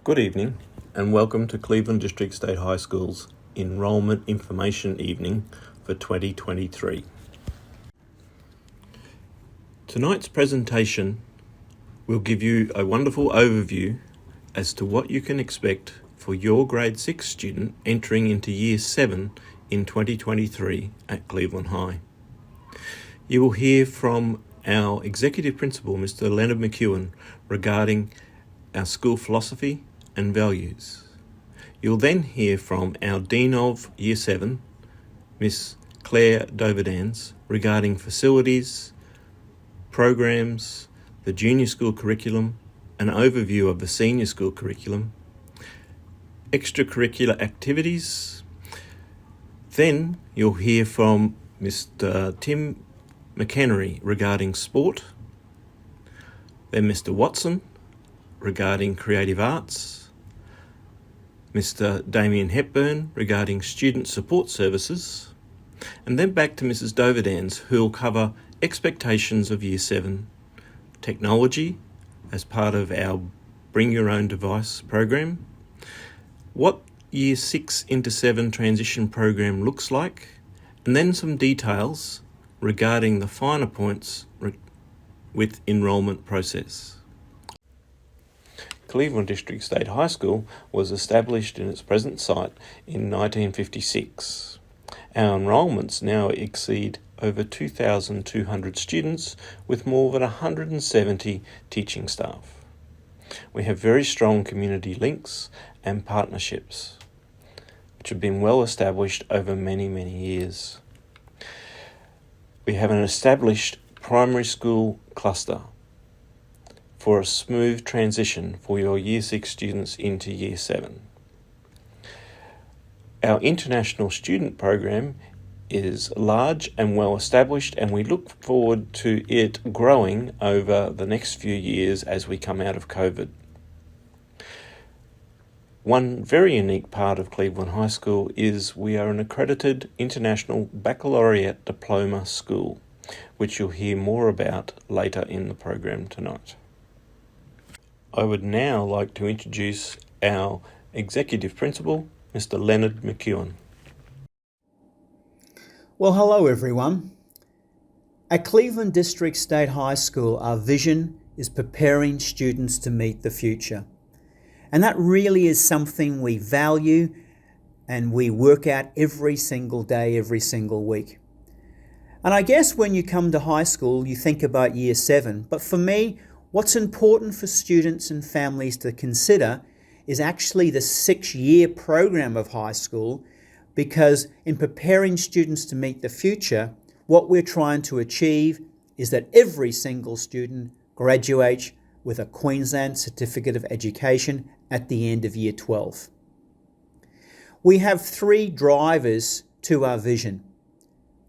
Good evening and welcome to Cleveland District State High School's Enrolment Information Evening for 2023. Tonight's presentation will give you a wonderful overview as to what you can expect for your Grade 6 student entering into Year 7 in 2023 at Cleveland High. You will hear from our Executive Principal, Mr. Leonard McEwen, regarding our school philosophy and values. You'll then hear from our Dean of Year 7, Miss Claire Doverdans, regarding facilities, programs, the junior school curriculum, an overview of the senior school curriculum, extracurricular activities. Then you'll hear from Mr. Tim McHenry regarding sport, then Mr. Watson regarding creative arts, Mr. Damien Hepburn regarding student support services, and then back to Mrs. Doverdans, who will cover expectations of Year 7, technology as part of our Bring Your Own Device program, what Year 6 into 7 transition program looks like, and then some details regarding the finer points with enrolment process. Cleveland District State High School was established in its present site in 1956. Our enrolments now exceed over 2,200 students with more than 170 teaching staff. We have very strong community links and partnerships, which have been well established over many years. We have an established primary school cluster for a smooth transition for your Year 6 students into Year 7. Our international student program is large and well established, and we look forward to it growing over the next few years as we come out of COVID. One very unique part of Cleveland High School is we are an accredited international baccalaureate diploma school, which you'll hear more about later in the program tonight. I would now like to introduce our Executive Principal, Mr. Leonard McEwen. Well, hello everyone. At Cleveland District State High School, our vision is preparing students to meet the future. And that really is something we value and we work at every single day, every single week. And I guess when you come to high school, you think about Year 7. But for me, what's important for students and families to consider is actually the 6-year program of high school, because in preparing students to meet the future, what we're trying to achieve is that every single student graduates with a Queensland Certificate of Education at the end of Year 12. We have 3 drivers to our vision: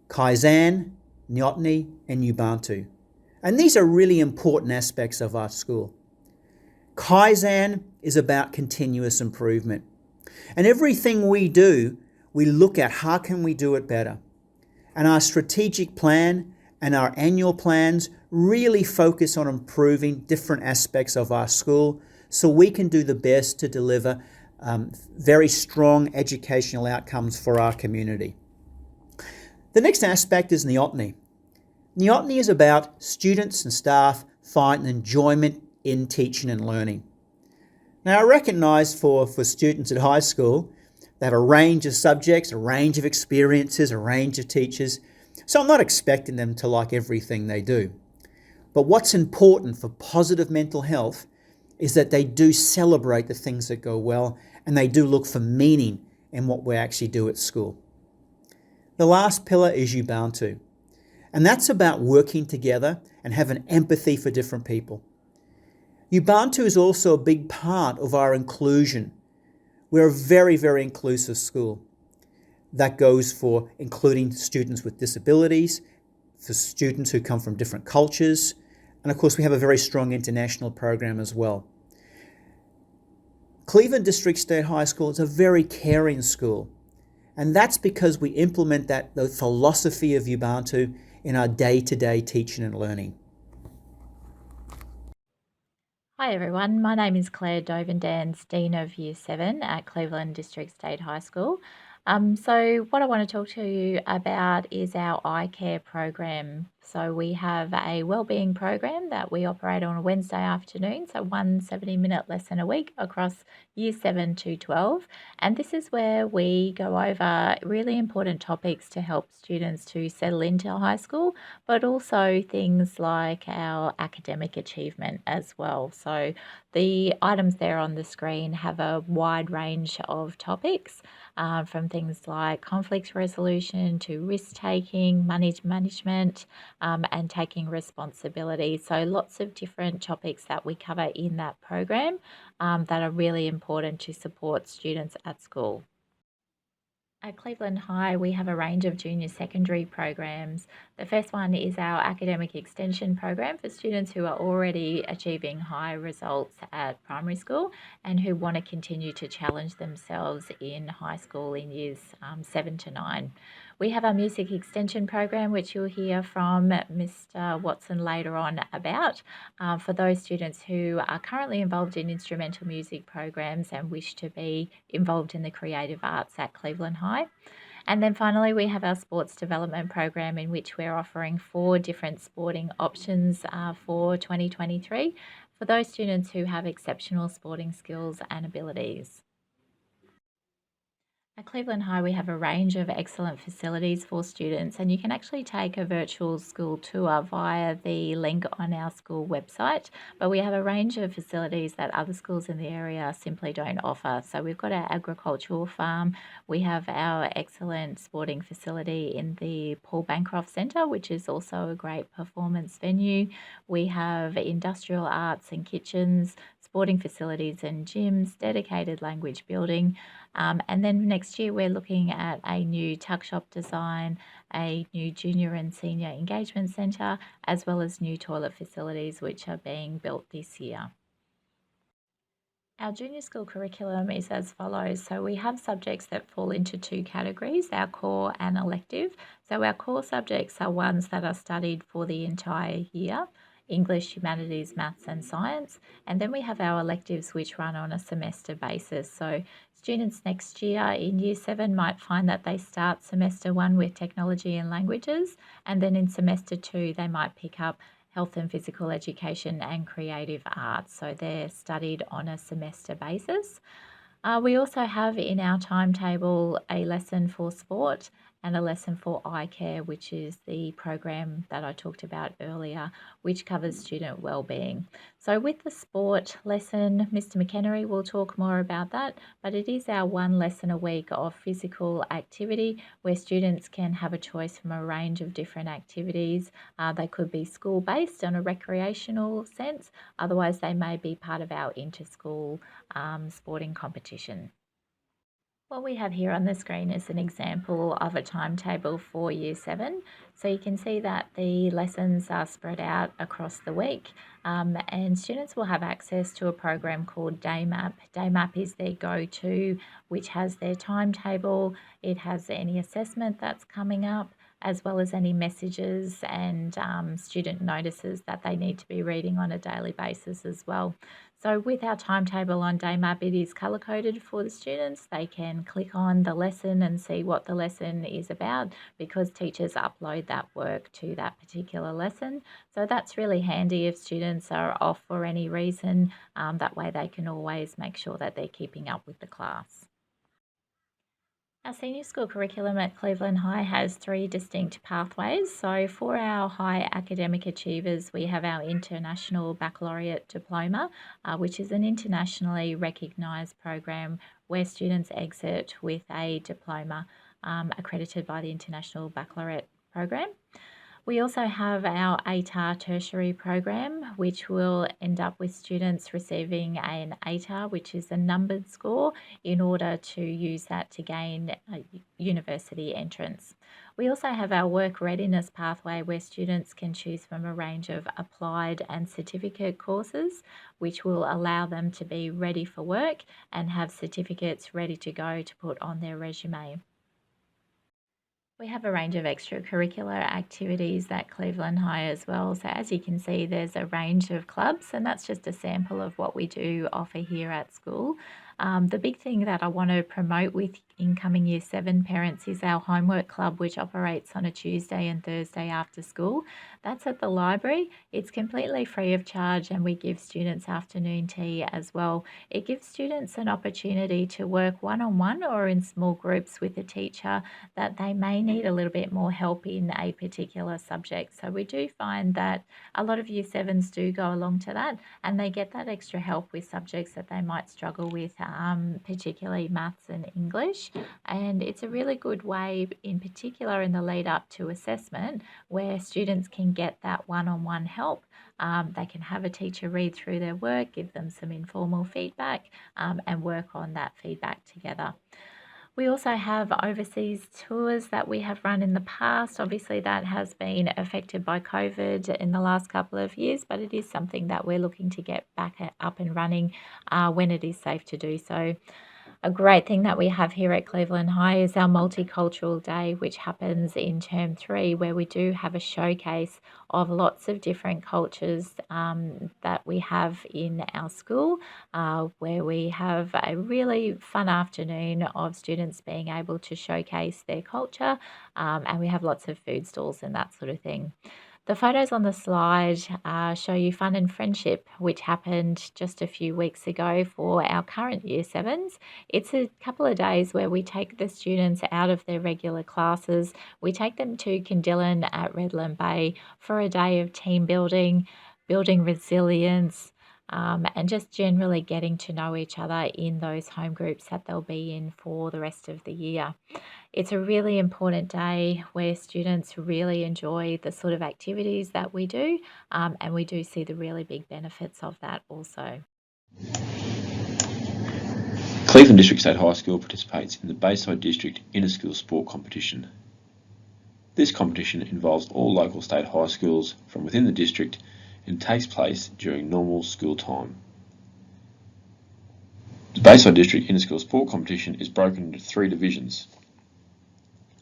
Kaizen, Nyotny, and Ubuntu. And these are really important aspects of our school. Kaizen is about continuous improvement. And everything we do, we look at how can we do it better. And our strategic plan and our annual plans really focus on improving different aspects of our school so we can do the best to deliver very strong educational outcomes for our community. The next aspect is Nyotny. Nyotny is about students and staff finding enjoyment in teaching and learning. Now, I recognise for students at high school, they have a range of subjects, a range of experiences, a range of teachers. So I'm not expecting them to like everything they do. But what's important for positive mental health is that they do celebrate the things that go well, and they do look for meaning in what we actually do at school. The last pillar is Ubuntu. And that's about working together and having empathy for different people. Ubuntu is also a big part of our inclusion. We're a very inclusive school. That goes for including students with disabilities, for students who come from different cultures, and of course we have a very strong international program as well. Cleveland District State High School is a very caring school, and that's because we implement the philosophy of Ubuntu in our day-to-day teaching and learning. Hi everyone, my name is Claire Dovendans, Dean of Year 7 at Cleveland District State High School. So what I want to talk to you about is our eye care program. So we have a wellbeing program that we operate on a Wednesday afternoon, so one 70-minute lesson a week across Year 7 to 12. And this is where we go over really important topics to help students to settle into high school, but also things like our academic achievement as well. So the items there on the screen have a wide range of topics, from things like conflict resolution to risk taking, money management, and taking responsibility. So lots of different topics that we cover in that program that are really important to support students at school. At Cleveland High, we have a range of junior secondary programs. The first one is our academic extension program for students who are already achieving high results at primary school and who want to continue to challenge themselves in high school in years 7 to 9. We have our music extension program, which you'll hear from Mr. Watson later on about, for those students who are currently involved in instrumental music programs and wish to be involved in the creative arts at Cleveland High. And then finally, we have our sports development program, in which we're offering 4 different sporting options for 2023 for those students who have exceptional sporting skills and abilities. At Cleveland High, we have a range of excellent facilities for students, and you can actually take a virtual school tour via the link on our school website. But we have a range of facilities that other schools in the area simply don't offer. So we've got our agricultural farm, we have our excellent sporting facility in the Paul Bancroft Centre, which is also a great performance venue. We have industrial arts and kitchens, sporting facilities and gyms, dedicated language building. And then next year, we're looking at a new tuck shop design, a new junior and senior engagement centre, as well as new toilet facilities, which are being built this year. Our junior school curriculum is as follows. So we have subjects that fall into 2 categories, our core and elective. So our core subjects are ones that are studied for the entire year: English, humanities, maths and science. And then we have our electives, which run on a semester basis. So students next year in Year 7 might find that they start semester 1 with technology and languages, and then in semester 2 they might pick up health and physical education and creative arts. So they're studied on a semester basis. We also have in our timetable a lesson for sport and a lesson for eye care, which is the program that I talked about earlier, which covers student wellbeing. So with the sport lesson, Mr. McHenry will talk more about that, but it is our 1 lesson a week of physical activity where students can have a choice from a range of different activities. They could be school-based on a recreational sense, otherwise they may be part of our inter-school sporting competition. What we have here on the screen is an example of a timetable for Year 7. So you can see that the lessons are spread out across the week, and students will have access to a program called DayMap. DayMap is their go-to, which has their timetable, it has any assessment that's coming up, as well as any messages and student notices that they need to be reading on a daily basis as well. So with our timetable on DayMap, it is colour-coded for the students. They can click on the lesson and see what the lesson is about, because teachers upload that work to that particular lesson. So that's really handy if students are off for any reason. That way they can always make sure that they're keeping up with the class. Our senior school curriculum at Cleveland High has 3 distinct pathways. So for our high academic achievers, we have our International Baccalaureate Diploma, which is an internationally recognised program where students exit with a diploma accredited by the International Baccalaureate Program. We also have our ATAR tertiary program, which will end up with students receiving an ATAR, which is a numbered score, in order to use that to gain a university entrance. We also have our work readiness pathway, where students can choose from a range of applied and certificate courses, which will allow them to be ready for work and have certificates ready to go to put on their resume. We have a range of extracurricular activities at Cleveland High as well. So as you can see, there's a range of clubs, and that's just a sample of what we do offer here at school. The big thing that I want to promote with incoming Year 7 parents is our homework club, which operates on a Tuesday and Thursday after school. That's at the library. It's completely free of charge, and we give students afternoon tea as well. It gives students an opportunity to work one-on-one or in small groups with a teacher that they may need a little bit more help in a particular subject. So we do find that a lot of Year 7s do go along to that, and they get that extra help with subjects that they might struggle with, particularly maths and English. And it's a really good way, in particular in the lead up to assessment, where students can get that one-on-one help. They can have a teacher read through their work, give them some informal feedback, and work on that feedback together. We also have overseas tours that we have run in the past. Obviously, that has been affected by COVID in the last couple of years, but it is something that we're looking to get back up and running when it is safe to do so. A great thing that we have here at Cleveland High is our Multicultural Day, which happens in Term 3, where we do have a showcase of lots of different cultures that we have in our school, where we have a really fun afternoon of students being able to showcase their culture, and we have lots of food stalls and that sort of thing. The photos on the slide show you Fun and Friendship, which happened just a few weeks ago for our current Year 7s. It's a couple of days where we take the students out of their regular classes. We take them to Candillon at Redland Bay for a day of team building, building resilience, and just generally getting to know each other in those home groups that they'll be in for the rest of the year. It's a really important day where students really enjoy the sort of activities that we do, and we do see the really big benefits of that also. Cleveland District State High School participates in the Bayside District Inter-School Sport Competition. This competition involves all local state high schools from within the district and takes place during normal school time. The Bayside District Inter-School Sport Competition is broken into 3 divisions: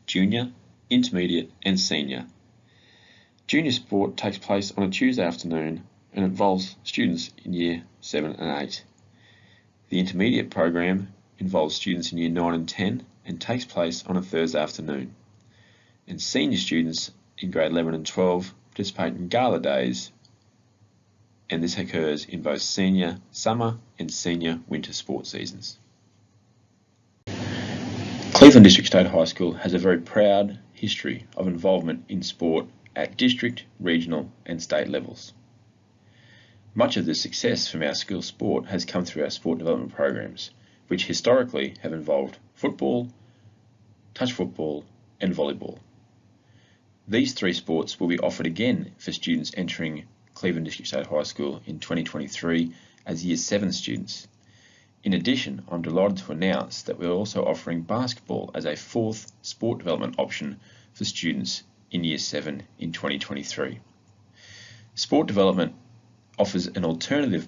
Junior, Intermediate and Senior. Junior sport takes place on a Tuesday afternoon and involves students in Year 7 and 8. The Intermediate program involves students in Year 9 and 10 and takes place on a Thursday afternoon. And Senior students in Grade 11 and 12 participate in Gala Days, and this occurs in both Senior Summer and Senior Winter sport seasons. Cleveland District State High School has a very proud history of involvement in sport at district, regional and state levels. Much of the success from our school sport has come through our sport development programs, which historically have involved football, touch football and volleyball. These 3 sports will be offered again for students entering Cleveland District State High School in 2023 as Year 7 students. In addition, I'm delighted to announce that we're also offering basketball as a 4th sport development option for students in Year 7 in 2023. Sport development offers an alternative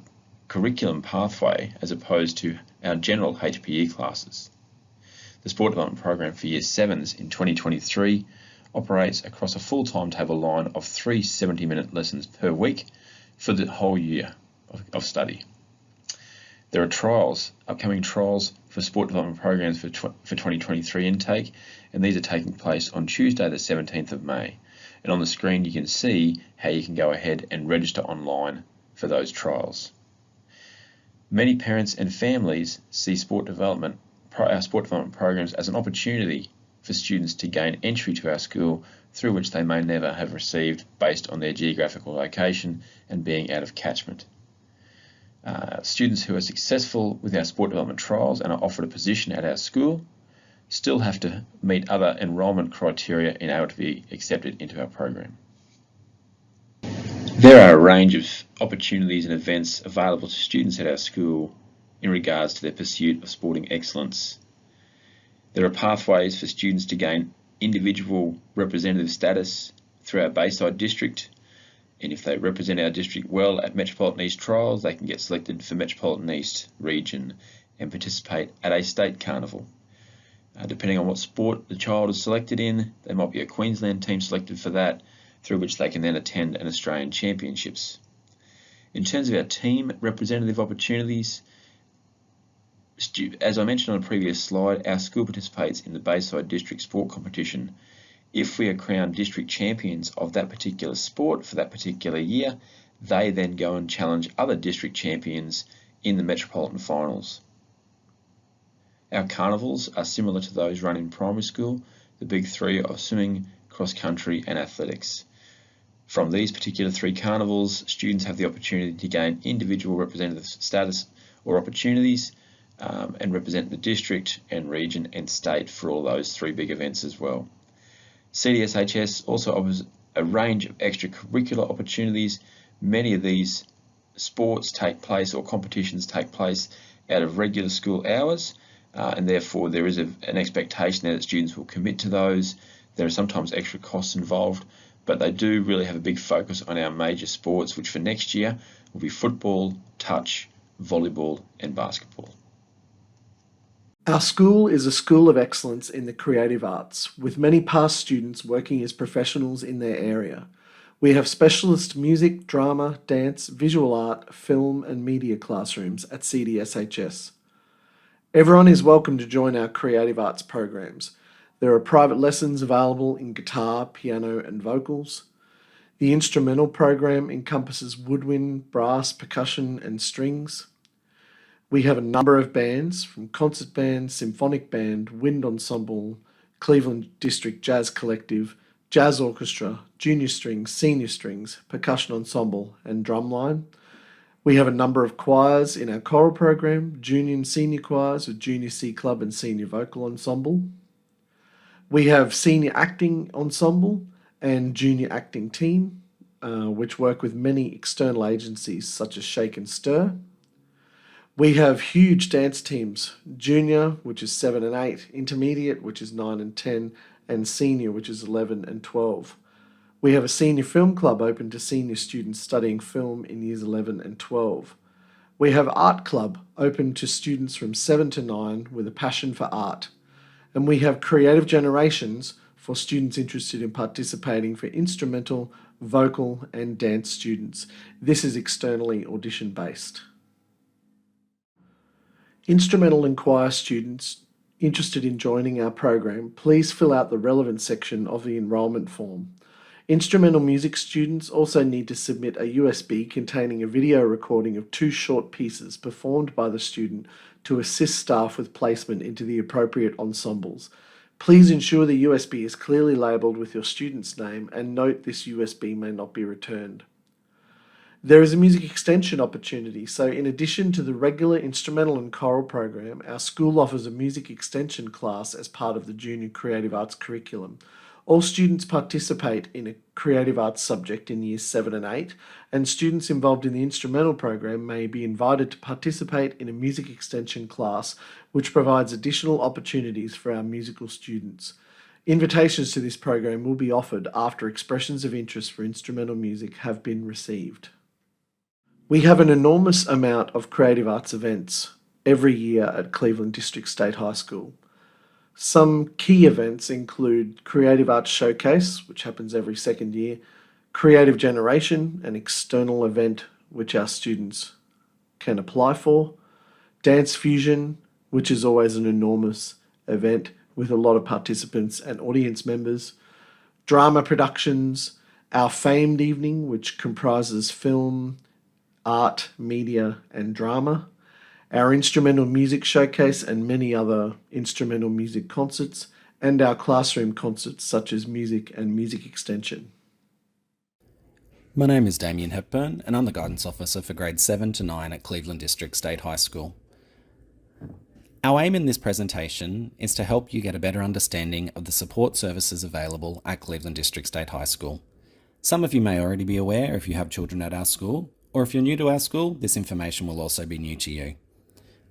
curriculum pathway as opposed to our general HPE classes. The sport development program for Year 7s in 2023 operates across a full timetable line of 3 70-minute lessons per week for the whole year of study. There are upcoming trials for sport development programs for 2023 intake, and these are taking place on Tuesday the 17th of May. And on the screen you can see how you can go ahead and register online for those trials. Many parents and families see our sport development programs as an opportunity for students to gain entry to our school through which they may never have received based on their geographical location and being out of catchment. Students who are successful with our sport development trials and are offered a position at our school still have to meet other enrolment criteria in order to be accepted into our program. There are a range of opportunities and events available to students at our school in regards to their pursuit of sporting excellence. There are pathways for students to gain individual representative status through our Bayside District, and if they represent our district well at Metropolitan East trials, they can get selected for Metropolitan East region and participate at a state carnival. Depending on what sport the child is selected in, there might be a Queensland team selected for that, through which they can then attend an Australian Championships. In terms of our team representative opportunities, as I mentioned on a previous slide, our school participates in the Bayside District Sport Competition. If we are crowned district champions of that particular sport for that particular year, they then go and challenge other district champions in the Metropolitan Finals. Our carnivals are similar to those run in primary school, the big three of swimming, cross-country and athletics. From these particular three carnivals, students have the opportunity to gain individual representative status or opportunities and represent the district and region and state for all those three big events as well. CDSHS also offers a range of extracurricular opportunities. Many of these sports take place or competitions take place out of regular school hours, and therefore there is an expectation there that students will commit to those. There are sometimes extra costs involved, but they do really have a big focus on our major sports, which for next year will be football, touch, volleyball and basketball. Our school is a school of excellence in the creative arts, with many past students working as professionals in their area. We have specialist music, drama, dance, visual art, film and media classrooms at CDSHS. Everyone is welcome to join our creative arts programs. There are private lessons available in guitar, piano and vocals. The instrumental program encompasses woodwind, brass, percussion and strings. We have a number of bands, from concert band, symphonic band, wind ensemble, Cleveland District Jazz Collective, jazz orchestra, junior strings, senior strings, percussion ensemble and drumline. We have a number of choirs in our choral program, junior and senior choirs with Junior C Club and Senior Vocal Ensemble. We have senior acting ensemble and junior acting team, which work with many external agencies such as Shake and Stir. We have huge dance teams, junior, which is 7 and 8, intermediate, which is 9 and 10, and senior, which is 11 and 12. We have a senior film club open to senior students studying film in years 11 and 12. We have art club open to students from 7 to 9 with a passion for art. And we have creative generations for students interested in participating for instrumental, vocal and dance students. This is externally audition based. Instrumental and choir students interested in joining our program, please fill out the relevant section of the enrolment form. Instrumental music students also need to submit a USB containing a video recording of 2 short pieces performed by the student to assist staff with placement into the appropriate ensembles. Please ensure the USB is clearly labelled with your student's name and note this USB may not be returned. There is a music extension opportunity, so in addition to the regular instrumental and choral program, our school offers a music extension class as part of the Junior Creative Arts curriculum. All students participate in a creative arts subject in years 7 and 8, and students involved in the instrumental program may be invited to participate in a music extension class, which provides additional opportunities for our musical students. Invitations to this program will be offered after expressions of interest for instrumental music have been received. We have an enormous amount of creative arts events every year at Cleveland District State High School. Some key events include Creative Arts Showcase, which happens every second year, Creative Generation, an external event which our students can apply for, Dance Fusion, which is always an enormous event with a lot of participants and audience members, Drama Productions, our Famed Evening, which comprises film, art, media and drama, our Instrumental Music Showcase and many other instrumental music concerts, and our classroom concerts such as music and music extension. My name is Damien Hepburn and I'm the Guidance Officer for grades 7 to 9 at Cleveland District State High School. Our aim in this presentation is to help you get a better understanding of the support services available at Cleveland District State High School. Some of you may already be aware if you have children at our school, or if you're new to our school, this information will also be new to you.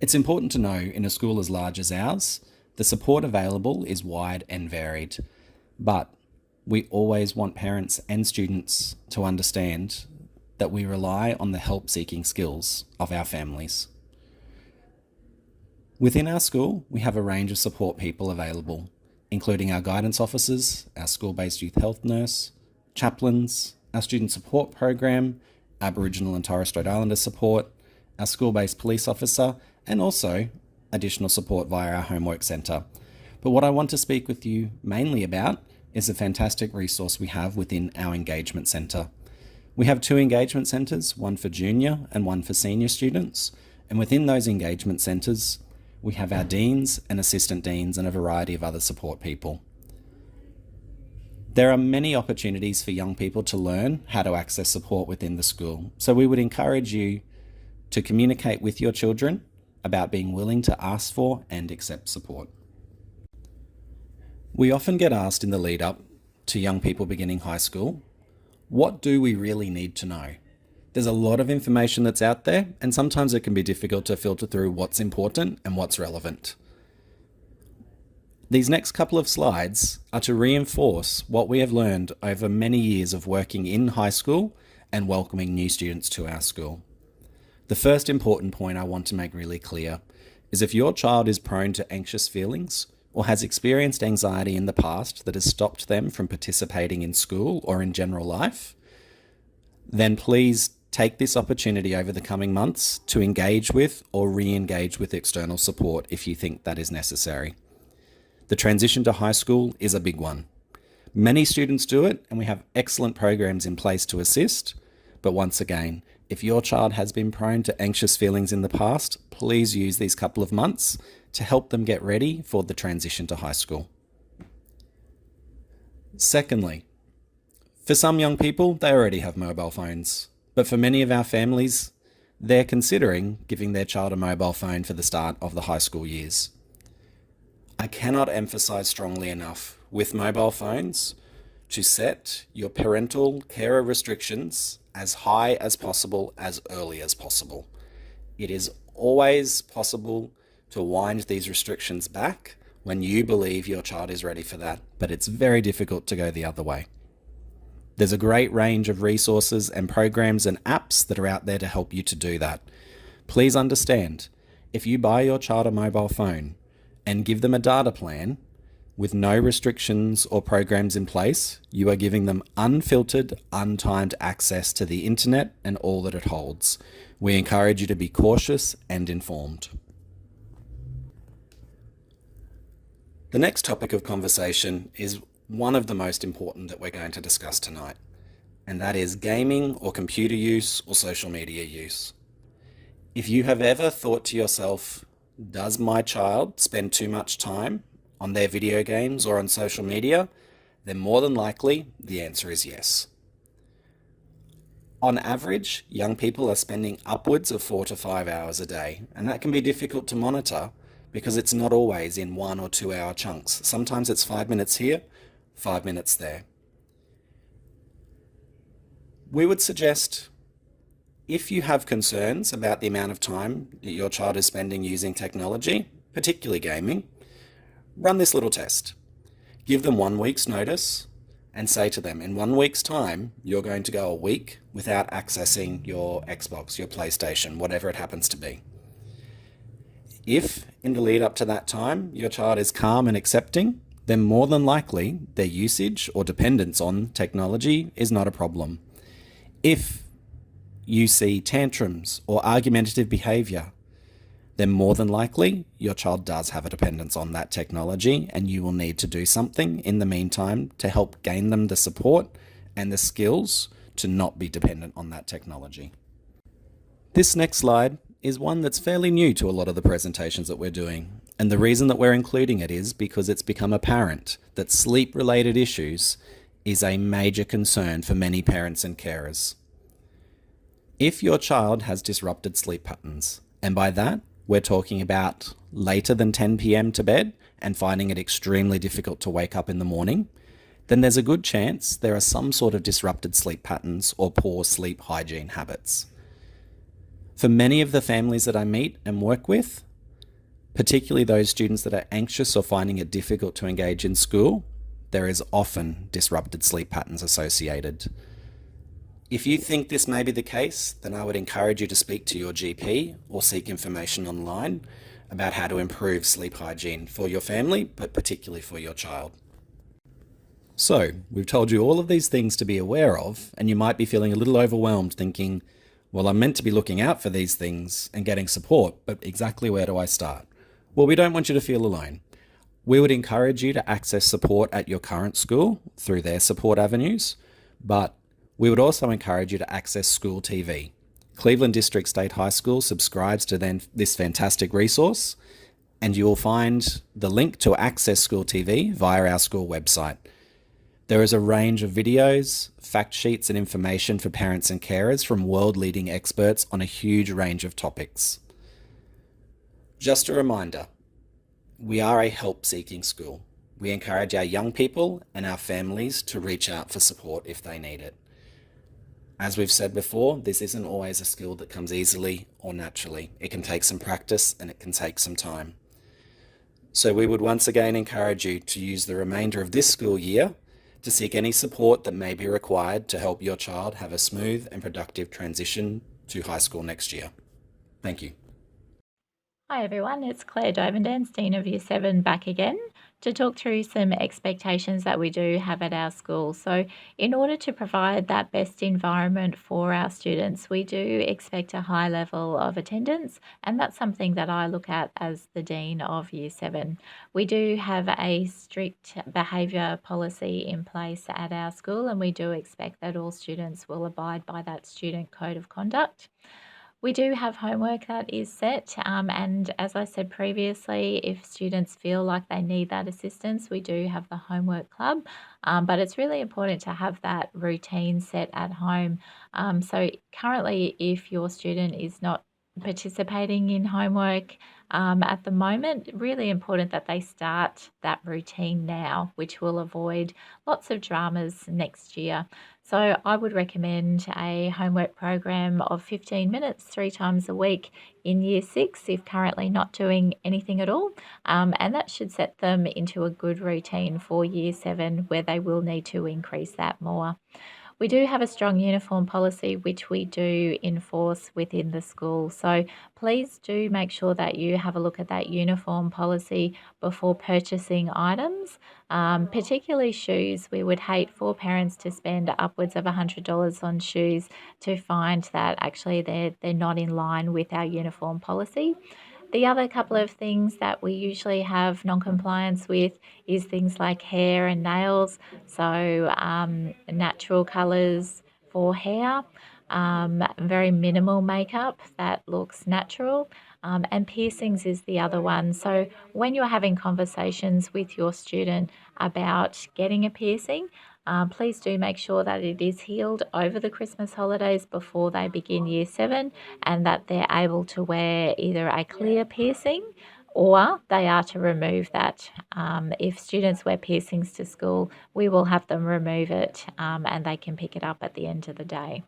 It's important to know in a school as large as ours, the support available is wide and varied, but we always want parents and students to understand that we rely on the help-seeking skills of our families. Within our school, we have a range of support people available, including our guidance officers, our school-based youth health nurse, chaplains, our student support program, Aboriginal and Torres Strait Islander support, our school-based police officer, and also additional support via our homework centre. But what I want to speak with you mainly about is a fantastic resource we have within our engagement centre. We have 2 engagement centres, one for junior and one for senior students, and within those engagement centres, we have our deans and assistant deans and a variety of other support people. There are many opportunities for young people to learn how to access support within the school, so we would encourage you to communicate with your children about being willing to ask for and accept support. We often get asked in the lead up to young people beginning high school, what do we really need to know? There's a lot of information that's out there, and sometimes it can be difficult to filter through what's important and what's relevant. These next couple of slides are to reinforce what we have learned over many years of working in high school and welcoming new students to our school. The first important point I want to make really clear is if your child is prone to anxious feelings or has experienced anxiety in the past that has stopped them from participating in school or in general life, then please take this opportunity over the coming months to engage with or re-engage with external support if you think that is necessary. The transition to high school is a big one. Many students do it, and we have excellent programs in place to assist. But once again, if your child has been prone to anxious feelings in the past, please use these couple of months to help them get ready for the transition to high school. Secondly, for some young people, they already have mobile phones. But for many of our families, they're considering giving their child a mobile phone for the start of the high school years. I cannot emphasize strongly enough with mobile phones to set your parental carer restrictions as high as possible, as early as possible. It is always possible to wind these restrictions back when you believe your child is ready for that, but it's very difficult to go the other way. There's a great range of resources and programs and apps that are out there to help you to do that. Please understand, if you buy your child a mobile phone and give them a data plan with no restrictions or programs in place, you are giving them unfiltered, untimed access to the internet and all that it holds. We encourage you to be cautious and informed. The next topic of conversation is one of the most important that we're going to discuss tonight, and that is gaming or computer use or social media use. If you have ever thought to yourself, does my child spend too much time on their video games or on social media, then more than likely the answer is yes. On average, young people are spending upwards of 4 to 5 hours a day, and that can be difficult to monitor because it's not always in 1 or 2 hour chunks. Sometimes it's 5 minutes here, 5 minutes there. We would suggest, if you have concerns about the amount of time that your child is spending using technology, particularly gaming, run this little test. Give them 1 week's notice and say to them, in 1 week's time, you're going to go a week without accessing your Xbox, your PlayStation, whatever it happens to be. If, in the lead up to that time, your child is calm and accepting, then more than likely their usage or dependence on technology is not a problem. If you see tantrums or argumentative behaviour, then more than likely your child does have a dependence on that technology, and you will need to do something in the meantime to help gain them the support and the skills to not be dependent on that technology. This next slide is one that's fairly new to a lot of the presentations that we're doing, and the reason that we're including it is because it's become apparent that sleep-related issues is a major concern for many parents and carers. If your child has disrupted sleep patterns, and by that we're talking about later than 10 p.m. to bed and finding it extremely difficult to wake up in the morning, then there's a good chance there are some sort of disrupted sleep patterns or poor sleep hygiene habits. For many of the families that I meet and work with, particularly those students that are anxious or finding it difficult to engage in school, there is often disrupted sleep patterns associated. If you think this may be the case, then I would encourage you to speak to your GP or seek information online about how to improve sleep hygiene for your family, but particularly for your child. So, we've told you all of these things to be aware of, and you might be feeling a little overwhelmed thinking, well, I'm meant to be looking out for these things and getting support, but exactly where do I start? Well, we don't want you to feel alone. We would encourage you to access support at your current school through their support avenues, but we would also encourage you to access School TV. Cleveland District State High School subscribes to this fantastic resource, and you will find the link to access School TV via our school website. There is a range of videos, fact sheets, and information for parents and carers from world-leading experts on a huge range of topics. Just a reminder, we are a help-seeking school. We encourage our young people and our families to reach out for support if they need it. As we've said before, this isn't always a skill that comes easily or naturally. It can take some practice and it can take some time. So we would once again encourage you to use the remainder of this school year to seek any support that may be required to help your child have a smooth and productive transition to high school next year. Thank you. Hi everyone, it's Claire Dovendance, Dean of Year 7, back again to talk through some expectations that we do have at our school. So in order to provide that best environment for our students, we do expect a high level of attendance, and that's something that I look at as the Dean of Year 7. We do have a strict behaviour policy in place at our school, and we do expect that all students will abide by that student code of conduct. We do have homework that is set, and as I said previously, if students feel like they need that assistance, we do have the homework club, but it's really important to have that routine set at home. So currently, if your student is not participating in homework at the moment, really important that they start that routine now, which will avoid lots of dramas next year. So I would recommend a homework program of 15 minutes 3 times a week in Year 6 if currently not doing anything at all, and that should set them into a good routine for Year 7 where they will need to increase that more. We do have a strong uniform policy which we do enforce within the school, so please do make sure that you have a look at that uniform policy before purchasing items, particularly shoes. We would hate for parents to spend upwards of $100 on shoes to find that actually they're not in line with our uniform policy. The other couple of things that we usually have non-compliance with is things like hair and nails, so natural colours for hair, very minimal makeup that looks natural, and piercings is the other one. So when you're having conversations with your student about getting a piercing, please do make sure that it is healed over the Christmas holidays before they begin Year 7, and that they're able to wear either a clear piercing or they are to remove that. If students wear piercings to school, we will have them remove it, and they can pick it up at the end of the day.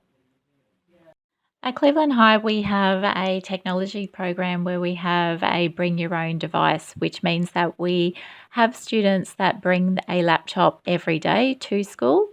At Cleveland High, we have a technology program where we have a bring your own device, which means that we have students that bring a laptop every day to school.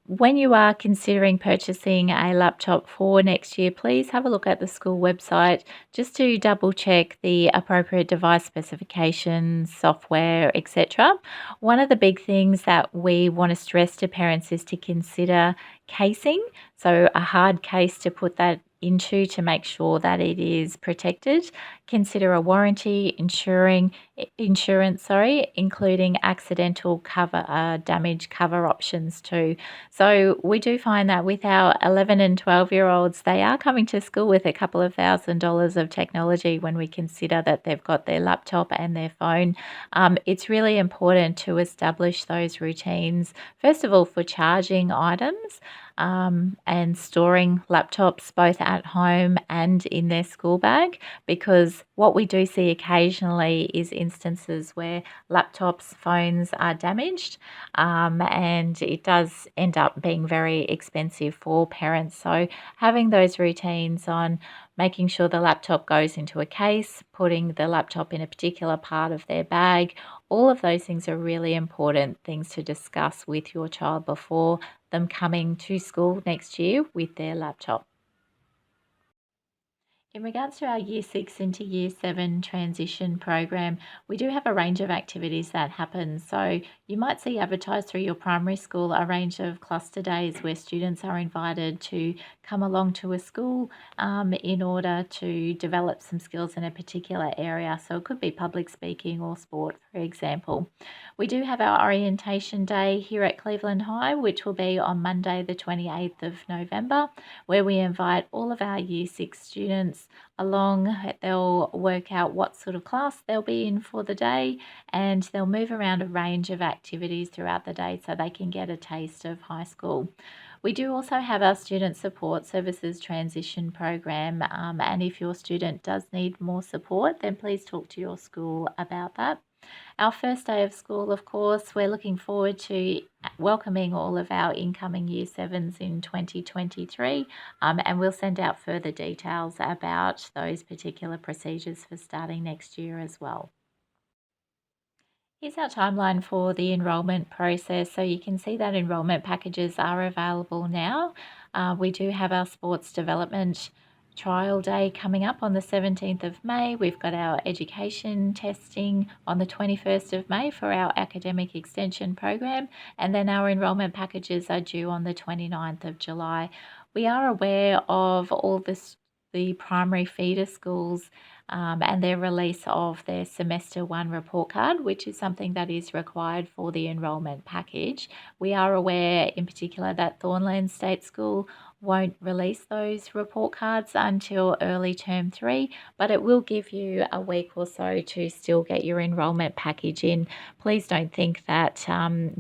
When you are considering purchasing a laptop for next year, please have a look at the school website just to double check the appropriate device specifications, software, etc. One of the big things that we want to stress to parents is to consider casing, so a hard case to put that into to make sure that it is protected. Consider a warranty, insurance, including accidental cover, damage cover options too. So we do find that with our 11 and 12-year-olds, they are coming to school with a couple of $1,000s of technology when we consider that they've got their laptop and their phone. It's really important to establish those routines, first of all, for charging items, and storing laptops both at home and in their school bag, because what we do see occasionally is instances where laptops, phones are damaged, and it does end up being very expensive for parents. So having those routines on making sure the laptop goes into a case, putting the laptop in a particular part of their bag, all of those things are really important things to discuss with your child before them coming to school next year with their laptop. In regards to our Year 6 into Year 7 transition program, we do have a range of activities that happen. So you might see advertised through your primary school a range of cluster days where students are invited to come along to a school in order to develop some skills in a particular area. So it could be public speaking or sport, for example. We do have our orientation day here at Cleveland High, which will be on Monday the 28th of November, where we invite all of our Year 6 students along. They'll work out what sort of class they'll be in for the day, and they'll move around a range of activities throughout the day so they can get a taste of high school. We do also have our Student Support Services Transition Program, and if your student does need more support, then please talk to your school about that. Our first day of school, of course, we're looking forward to welcoming all of our incoming Year 7s in 2023, and we'll send out further details about those particular procedures for starting next year as well. Here's our timeline for the enrolment process. So you can see that enrolment packages are available now. We do have our sports development trial day coming up on the 17th of May. We've got our education testing on the 21st of May for our academic extension program, and then our enrolment packages are due on the 29th of July. We are aware of all the primary feeder schools and their release of their semester 1 report card, which is something that is required for the enrolment package. We are aware in particular that Thornland State School won't release those report cards until early term 3, but it will give you a week or so to still get your enrolment package in. Please don't think that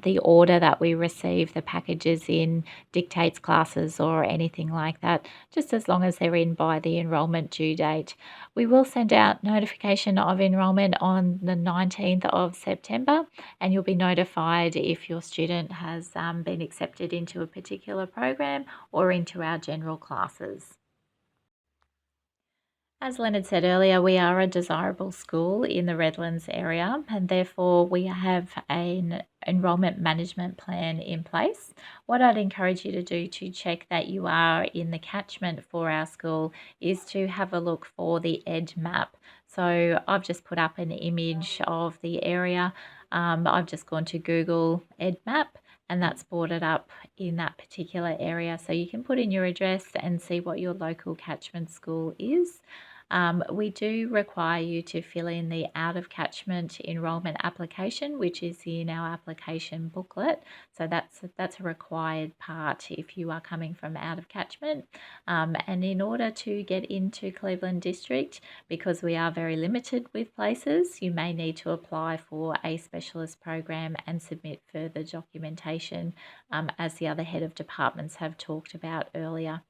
the order that we receive the packages in dictates classes or anything like that, just as long as they're in by the enrolment due date. We will send out notification of enrolment on the 19th of September, and you'll be notified if your student has been accepted into a particular program or into our general classes. As Leonard said earlier, we are a desirable school in the Redlands area, and therefore we have an enrolment management plan in place. What I'd encourage you to do to check that you are in the catchment for our school is to have a look for the ED map. So I've just put up an image of the area. I've just gone to Google ED map, and that's brought it up in that particular area. So you can put in your address and see what your local catchment school is. We do require you to fill in the out of catchment enrolment application, which is in our application booklet. So that's a required part if you are coming from out of catchment. And in order to get into Cleveland District, because we are very limited with places, you may need to apply for a specialist program and submit further documentation, as the other head of departments have talked about earlier.